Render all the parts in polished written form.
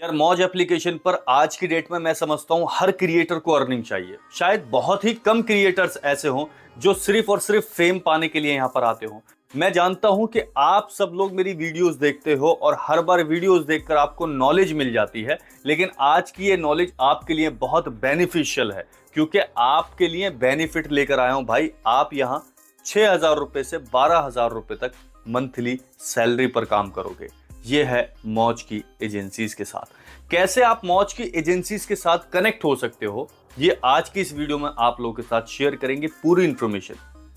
यार मौज एप्लीकेशन पर आज की डेट में मैं समझता हूं हर क्रिएटर को अर्निंग चाहिए। शायद बहुत ही कम क्रिएटर्स ऐसे हों जो सिर्फ और सिर्फ फेम पाने के लिए यहां पर आते हों। मैं जानता हूं कि आप सब लोग मेरी वीडियोस देखते हो और हर बार वीडियोस देखकर आपको नॉलेज मिल जाती है, लेकिन आज की ये नॉलेज आपके लिए बहुत बेनिफिशियल है क्योंकि आपके लिए बेनिफिट लेकर आया हूं भाई। आप यहां 6,000 रुपए से 12,000 रुपए तक मंथली सैलरी पर काम करोगे। ये है मौज की एजेंसीज के साथ। कैसे आप मौज की एजेंसीज के साथ कनेक्ट हो सकते हो, ये आज की इस वीडियो में आप लोगों के साथ शेयर करेंगे पूरी इंफॉर्मेशन।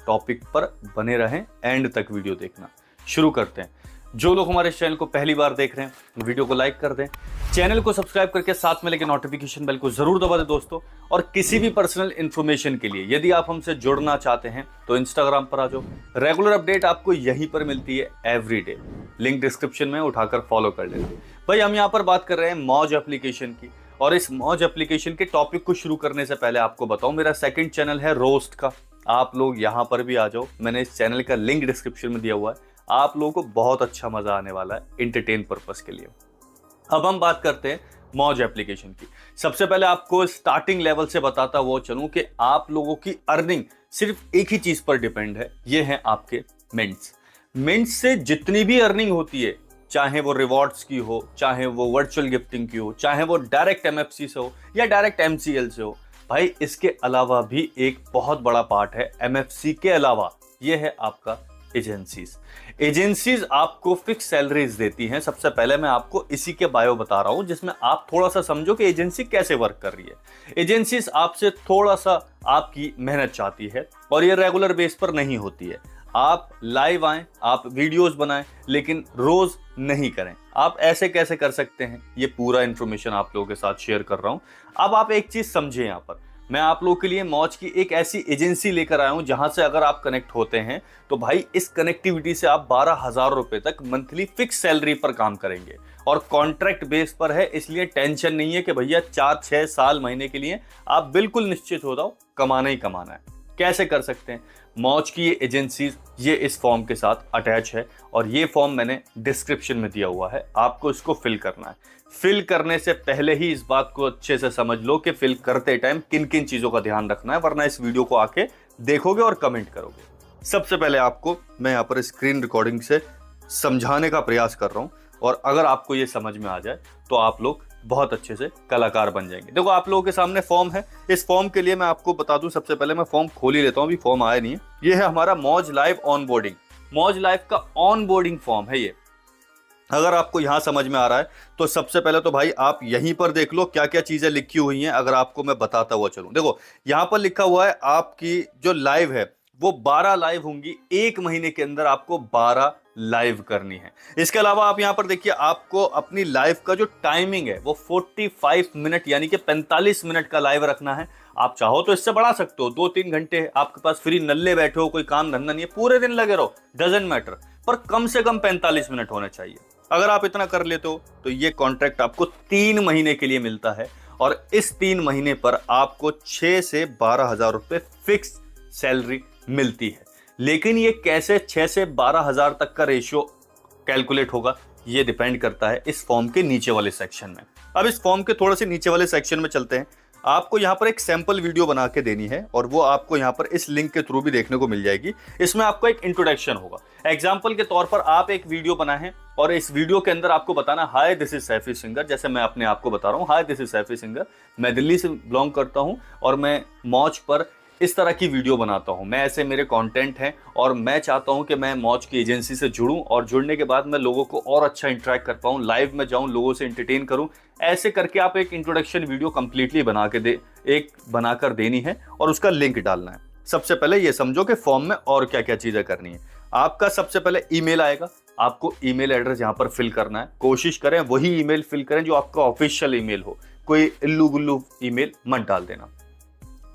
टॉपिक पर बने रहें, एंड तक वीडियो देखना। शुरू करते हैं। जो लोग हमारे चैनल को पहली बार देख रहे हैं वीडियो को लाइक कर दें, चैनल को सब्सक्राइब करके साथ में लेके नोटिफिकेशन बेल को जरूर दबा दें दोस्तों। और किसी भी पर्सनल इंफॉर्मेशन के लिए यदि आप हमसे जुड़ना चाहते हैं तो इंस्टाग्राम पर आ जाओ। रेगुलर अपडेट आपको यहीं पर मिलती है एवरीडे। लिंक डिस्क्रिप्शन में उठाकर फॉलो कर लेना। भाई हम यहाँ पर बात कर रहे हैं मौज एप्लीकेशन की, और इस मौज एप्लीकेशन के टॉपिक को शुरू करने से पहले आपको बताऊं मेरा सेकंड चैनल है रोस्ट का। आप लोग यहाँ पर भी आ जाओ, मैंने इस चैनल का लिंक डिस्क्रिप्शन में दिया हुआ है। आप लोगों को बहुत अच्छा मजा आने वाला है एंटरटेन पर्पस के लिए। अब हम बात करते हैं मौज एप्लीकेशन की। सबसे पहले आपको स्टार्टिंग लेवल से बताता हुआ चलूं कि आप लोगों की अर्निंग सिर्फ एक ही चीज पर डिपेंड है, ये है आपके मिंट्स। मिंट्स से जितनी भी अर्निंग होती है, चाहे वो रिवॉर्ड्स की हो, चाहे वो वर्चुअल गिफ्टिंग की हो, चाहे वो डायरेक्ट एमएफसी से हो या डायरेक्ट एमसीएल से हो, भाई इसके अलावा भी एक बहुत बड़ा पार्ट है एमएफसी के अलावा, ये है आपका एजेंसीज। एजेंसीज आपको फिक्स सैलरीज देती हैं। सबसे पहले मैं आपको इसी के बायो बता रहा हूं जिसमें आप थोड़ा सा समझो कि एजेंसी कैसे वर्क कर रही है। एजेंसीज आपसे थोड़ा सा आपकी मेहनत चाहती है और ये रेगुलर बेस पर नहीं होती है। आप लाइव आएं, आप वीडियोस बनाएं, लेकिन रोज नहीं करें। आप ऐसे कैसे कर सकते हैं, ये पूरा इंफॉर्मेशन आप लोगों के साथ शेयर कर रहा हूं। अब आप एक चीज समझे, यहां पर मैं आप लोगों के लिए मौज की एक ऐसी एजेंसी लेकर आया हूं जहां से अगर आप कनेक्ट होते हैं तो भाई इस कनेक्टिविटी से आप 12,000 रुपए तक मंथली फिक्स सैलरी पर काम करेंगे। और कॉन्ट्रैक्ट बेस पर है, इसलिए टेंशन नहीं है कि भैया 4-6 साल महीने के लिए। आप बिल्कुल निश्चित हो जाओ, कमाना ही कमाना है। कैसे कर सकते हैं मौज की ये एजेंसीज, ये इस फॉर्म के साथ अटैच है और ये फॉर्म मैंने डिस्क्रिप्शन में दिया हुआ है। आपको इसको फिल करना है। फिल करने से पहले ही इस बात को अच्छे से समझ लो कि फिल करते टाइम किन किन चीजों का ध्यान रखना है, वरना इस वीडियो को आके देखोगे और कमेंट करोगे। सबसे पहले आपको मैं यहाँ पर स्क्रीन रिकॉर्डिंग से समझाने का प्रयास कर रहा हूँ, और अगर आपको ये समझ में आ जाए तो आप लोग बहुत अच्छे से कलाकार बन जाएंगे। देखो आप लोगों के सामने फॉर्म है। इस फॉर्म के लिए मैं आपको बता दूं, सबसे पहले मैं फॉर्म खोल ही लेता हूं, अभी फॉर्म आया नहीं है। ये है हमारा मौज लाइव ऑनबोर्डिंग। मौज लाइव का ऑनबोर्डिंग फॉर्म है ये। अगर आपको यहां समझ में आ रहा है तो सबसे पहले तो भाई आप यहीं पर देख लो क्या क्या चीजें लिखी हुई हैं। अगर आपको मैं बताता हुआ चलूं, देखो यहां पर लिखा हुआ है आपकी जो लाइव है वो 12 लाइव होंगी। एक महीने के अंदर आपको 12 लाइव करनी है। इसके अलावा आप यहां पर देखिए, आपको अपनी लाइव का जो टाइमिंग है वो 45 मिनट यानी कि 45 मिनट का लाइव रखना है। आप चाहो तो इससे बढ़ा सकते हो, 2-3 घंटे आपके पास फ्री नल्ले बैठे हो, कोई काम धंधा नहीं है, पूरे दिन लगे रहो, डजंट मैटर, पर कम से कम 45 मिनट होने चाहिए। अगर आप इतना कर लेते हो तो ये कॉन्ट्रैक्ट आपको 3 महीने के लिए मिलता है, और इस 3 महीने पर आपको 6 से 12,000 रुपए फिक्स सैलरी मिलती है। लेकिन ये कैसे 6 से 12,000 तक का रेशियो कैलकुलेट होगा, ये डिपेंड करता है इस फॉर्म के नीचे वाले सेक्शन में। अब इस फॉर्म के थोड़े से नीचे वाले सेक्शन में चलते हैं। आपको यहाँ पर एक सैंपल वीडियो बना के देनी है, और वो आपको यहाँ पर इस लिंक के थ्रू भी देखने को मिल जाएगी। इसमें आपको एक इंट्रोडक्शन होगा। एग्जाम्पल के तौर पर आप एक वीडियो बनाए हैं और इस वीडियो के अंदर आपको बताना, hi this is Saifi singer. जैसे मैं अपने आप को बता रहा हूँ, hi this is Saifi singer, मैं दिल्ली से बिलोंग करता हूँ और मैं मौज पर इस तरह की वीडियो बनाता हूं। मैं ऐसे मेरे कंटेंट हैं और मैं चाहता हूं कि मैं मौज की एजेंसी से जुड़ूं, और जुड़ने के बाद मैं लोगों को और अच्छा इंटरेक्ट कर पाऊं, लाइव में जाऊं, लोगों से एंटरटेन करूं। ऐसे करके आप एक इंट्रोडक्शन वीडियो कंप्लीटली बनाकर देनी है और उसका लिंक डालना है। सबसे पहले ये समझो कि फॉर्म में और क्या क्या चीजें करनी है। आपका सबसे पहले ईमेल आएगा, आपको ईमेल एड्रेस यहाँ पर फिल करना है। कोशिश करें वही ईमेल फिल करें जो आपका ऑफिशियल ईमेल हो, कोई इल्लू गुल्लू ईमेल मत डाल देना।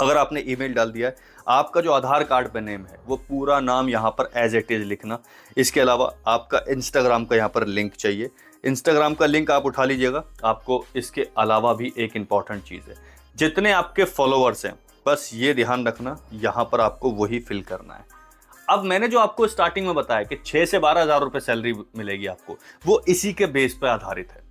अगर आपने ईमेल डाल दिया है, आपका जो आधार कार्ड पे नेम है वो पूरा नाम यहाँ पर एज इट इज लिखना। इसके अलावा आपका इंस्टाग्राम का यहाँ पर लिंक चाहिए। इंस्टाग्राम का लिंक आप उठा लीजिएगा। आपको इसके अलावा भी एक इंपॉर्टेंट चीज़ है, जितने आपके फॉलोअर्स हैं बस ये ध्यान रखना, यहाँ पर आपको वही फिल करना है। अब मैंने जो आपको स्टार्टिंग में बताया कि 6 से 12,000 रुपये सैलरी मिलेगी आपको, वो इसी के बेस पर आधारित है।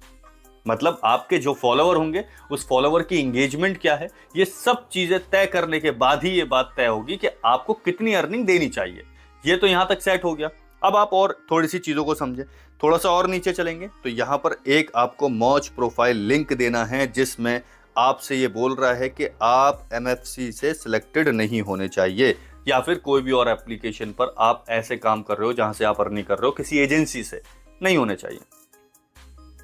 मतलब आपके जो फॉलोवर होंगे उस फॉलोवर की एंगेजमेंट क्या है, ये सब चीजें तय करने के बाद ही ये बात तय होगी कि आपको कितनी अर्निंग देनी चाहिए। ये तो यहां तक सेट हो गया। अब आप और थोड़ी सी चीजों को समझे, थोड़ा सा और नीचे चलेंगे तो यहां पर एक आपको मौज प्रोफाइल लिंक देना है, जिसमें आपसे ये बोल रहा है कि आप MFC से सिलेक्टेड नहीं होने चाहिए, या फिर कोई भी और एप्लीकेशन पर आप ऐसे काम कर रहे हो जहां से आप अर्निंग कर रहे हो किसी एजेंसी से नहीं होने चाहिए।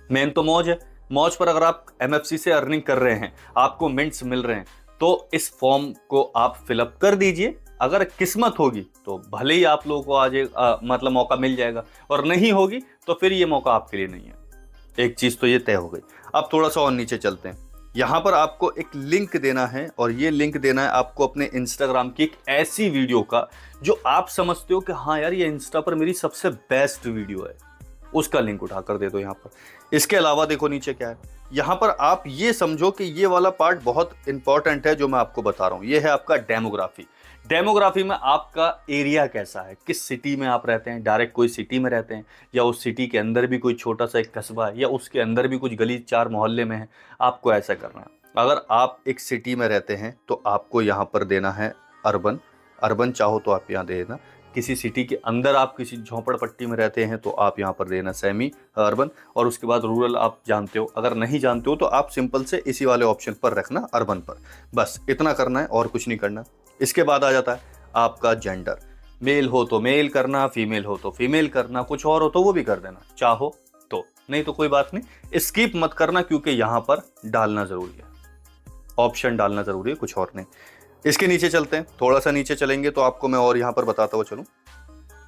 मेन तो मौज है। मौज पर अगर आप MFC से अर्निंग कर रहे हैं, आपको मिंट्स मिल रहे हैं, तो इस फॉर्म को आप फिलअप कर दीजिए। अगर किस्मत होगी तो भले ही आप लोगों को आज मतलब मौका मिल जाएगा, और नहीं होगी तो फिर ये मौका आपके लिए नहीं है। एक चीज तो ये तय हो गई। अब थोड़ा सा और नीचे चलते हैं। यहां पर आपको एक लिंक देना है, और ये लिंक देना है आपको अपने इंस्टाग्राम की एक ऐसी वीडियो का जो आप समझते हो कि हाँ यार ये इंस्टा पर मेरी सबसे बेस्ट वीडियो है, उसका लिंक उठाकर दे दो यहां पर। इसके अलावा देखो नीचे क्या है, यहां पर आप ये समझो कि ये वाला पार्ट बहुत इंपॉर्टेंट है जो मैं आपको बता रहा हूं। ये है आपका डेमोग्राफी। डेमोग्राफी में आपका एरिया कैसा है, किस सिटी में आप रहते हैं, डायरेक्ट कोई सिटी में रहते हैं, या उस सिटी के अंदर भी कोई छोटा सा एक कस्बा है, या उसके अंदर भी कुछ गली 4 मोहल्ले में है, आपको ऐसा करना है। अगर आप एक सिटी में रहते हैं तो आपको यहाँ पर देना है अर्बन। अर्बन चाहो तो आप यहाँ दे देना। किसी सिटी के अंदर आप किसी झोंपड़पट्टी में रहते हैं तो आप यहाँ पर देना सेमी अर्बन, और उसके बाद रूरल आप जानते हो। अगर नहीं जानते हो तो आप सिंपल से इसी वाले ऑप्शन पर रखना अर्बन पर, बस इतना करना है और कुछ नहीं करना। इसके बाद आ जाता है आपका जेंडर। मेल हो तो मेल करना, फीमेल हो तो फीमेल करना, कुछ और हो तो वो भी कर देना चाहो तो, नहीं तो कोई बात नहीं। स्किप मत करना क्योंकि यहाँ पर डालना जरूरी है, ऑप्शन डालना जरूरी है, कुछ और नहीं। इसके नीचे चलते हैं, थोड़ा सा नीचे चलेंगे तो आपको मैं और यहाँ पर बताता हुआ चलूँ।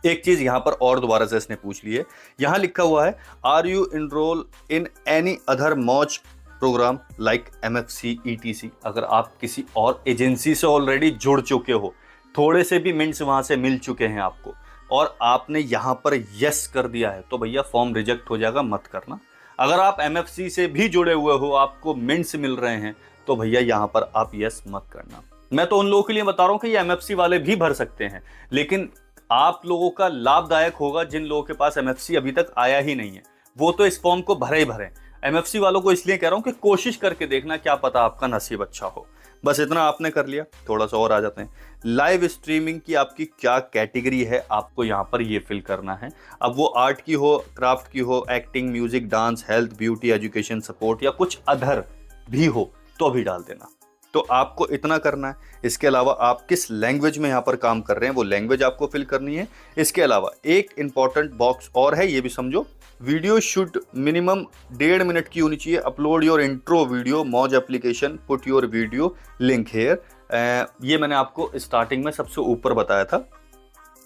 एक चीज यहाँ पर और दोबारा से इसने पूछ ली है। यहाँ लिखा हुआ है are you enrol in any other Moj program like MFC ETC। अगर आप किसी और एजेंसी से ऑलरेडी जुड़ चुके हो, थोड़े से भी मिंट्स वहां से मिल चुके हैं आपको, और आपने यहाँ पर यस कर दिया है, तो भैया फॉर्म रिजेक्ट हो जाएगा, मत करना। अगर आप MFC से भी जुड़े हुए हो, आपको मिंट्स मिल रहे हैं, तो भैया यहाँ पर आप यस मत करना। मैं तो उन लोगों के लिए बता रहा हूँ कि ये MFC वाले भी भर सकते हैं, लेकिन आप लोगों का लाभदायक होगा जिन लोगों के पास MFC अभी तक आया ही नहीं है, वो तो इस फॉर्म को भरे ही भरे। MFC वालों को इसलिए कह रहा हूं कि कोशिश करके देखना, क्या पता आपका नसीब अच्छा हो। बस इतना आपने कर लिया। थोड़ा सा और आ जाते हैं। लाइव स्ट्रीमिंग की आपकी क्या कैटेगरी है, आपको यहाँ पर ये फिल करना है। अब वो आर्ट की हो, क्राफ्ट की हो, acting, music, dance, health, beauty, education, support, या कुछ अदर भी हो तो भी डाल देना। तो आपको इतना करना है। इसके अलावा आप किस लैंग्वेज में यहाँ पर काम कर रहे हैं वो लैंग्वेज आपको फिल करनी है। इसके अलावा एक इंपॉर्टेंट बॉक्स और है, ये भी समझो, वीडियो शुड मिनिमम 1.5 मिनट की होनी चाहिए। Upload your intro video Moj application, put your video link here. ये मैंने आपको स्टार्टिंग में सबसे ऊपर बताया था,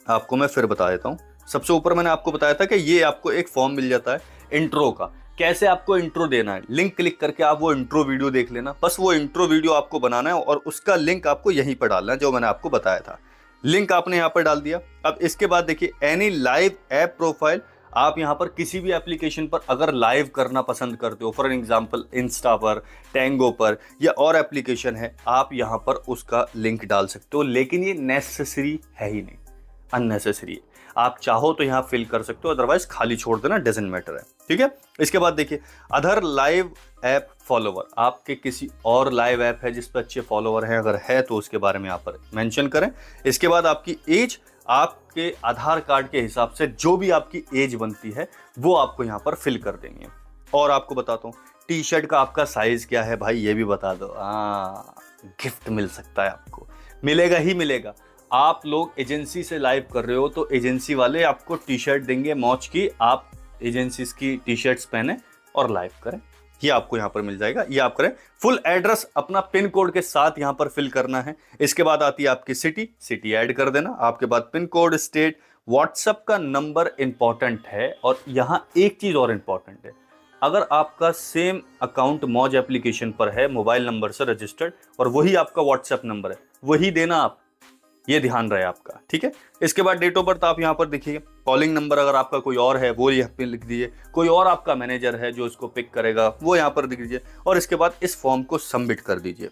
आपको मैं फिर बता देता हूँ। सबसे ऊपर मैंने आपको बताया था कि ये आपको एक फॉर्म मिल जाता है इंट्रो का। कैसे आपको इंट्रो देना है, लिंक क्लिक करके आप वो इंट्रो वीडियो देख लेना। बस वो इंट्रो वीडियो आपको बनाना है और उसका लिंक आपको यहीं पर डालना है, जो मैंने आपको बताया था। लिंक आपने यहाँ पर डाल दिया। अब इसके बाद देखिए, एनी लाइव ऐप प्रोफाइल, आप यहाँ पर किसी भी एप्लीकेशन पर अगर लाइव करना पसंद करते हो, फॉर एग्जांपल इंस्टा पर, टैंगो पर, या और एप्लीकेशन है, आप यहाँ पर उसका लिंक डाल सकते हो। लेकिन ये नेसेसरी है ही नहीं, अननेसेसरी है। आप चाहो तो यहाँ फिल कर सकते हो, अदरवाइज खाली छोड़ देना, डजंट मैटर है। ठीक है। इसके बाद देखिए, अदर लाइव ऐप फॉलोवर, आपके किसी और लाइव ऐप है जिस पर अच्छे फॉलोवर हैं, अगर है तो उसके बारे में यहाँ पर मेंशन करें। इसके बाद आपकी एज, आपके आधार कार्ड के हिसाब से जो भी आपकी एज बनती है वो आपको यहाँ पर फिल कर देंगे। और आपको बताता हूँ, टी शर्ट का आपका साइज क्या है भाई, ये भी बता दो। गिफ्ट मिल सकता है, आपको मिलेगा ही मिलेगा। आप लोग एजेंसी से लाइव कर रहे हो तो एजेंसी वाले आपको टी शर्ट देंगे मौज की, आप एजेंसीज की टी शर्ट्स पहने और लाइव करें, ये आपको यहाँ पर मिल जाएगा। ये आप करें। फुल एड्रेस अपना पिन कोड के साथ यहाँ पर फिल करना है। इसके बाद आती है आपकी सिटी ऐड कर देना। आपके बाद पिन कोड, स्टेट, व्हाट्सएप का नंबर इंपॉर्टेंट है। और यहाँ एक चीज और इंपॉर्टेंट है, अगर आपका सेम अकाउंट मौज एप्लीकेशन पर है, मोबाइल नंबर से रजिस्टर्ड, और वही आपका व्हाट्सएप नंबर है, वही देना आप, ये ध्यान रहे आपका। ठीक है। इसके बाद डेट ऑफ बर्थ आप यहाँ पर देखिए। कॉलिंग नंबर अगर आपका कोई और है वो यहाँ पे लिख दीजिए। कोई और आपका मैनेजर है जो इसको पिक करेगा वो यहाँ पर लिख दीजिए। और इसके बाद इस फॉर्म को सबमिट कर दीजिए।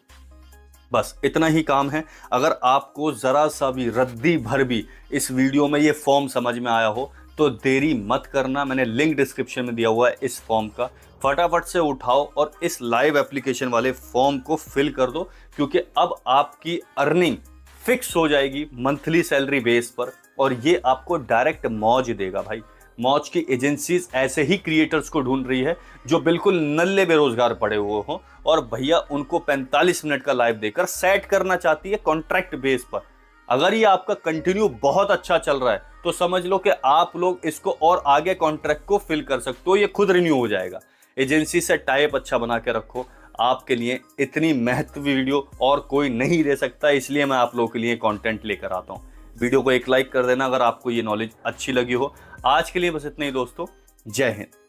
बस इतना ही काम है। अगर आपको जरा सा भी रद्दी भर भी इस वीडियो में ये फॉर्म समझ में आया हो तो देरी मत करना, मैंने लिंक डिस्क्रिप्शन में दिया हुआ है इस फॉर्म का, फटाफट से उठाओ और इस लाइव एप्लीकेशन वाले फॉर्म को फिल कर दो, क्योंकि अब आपकी अर्निंग फिक्स हो जाएगी मंथली सैलरी बेस पर, और ये आपको डायरेक्ट मौज देगा भाई। मौज की एजेंसीज ऐसे ही क्रिएटर्स को ढूंढ रही है जो बिल्कुल नल्ले बेरोजगार पड़े हुए हों और भैया उनको 45 मिनट का लाइव देकर सेट करना चाहती है कॉन्ट्रैक्ट बेस पर। अगर ये आपका कंटिन्यू बहुत अच्छा चल रहा है तो समझ लो कि आप लोग इसको और आगे कॉन्ट्रैक्ट को फिल कर सकते हो, ये खुद रिन्यू हो जाएगा। एजेंसी से टाइप अच्छा बना के रखो, आपके लिए इतनी महत्व वीडियो और कोई नहीं दे सकता, इसलिए मैं आप लोगों के लिए कंटेंट लेकर आता हूँ। वीडियो को एक लाइक कर देना अगर आपको ये नॉलेज अच्छी लगी हो। आज के लिए बस इतना ही दोस्तों, जय हिंद।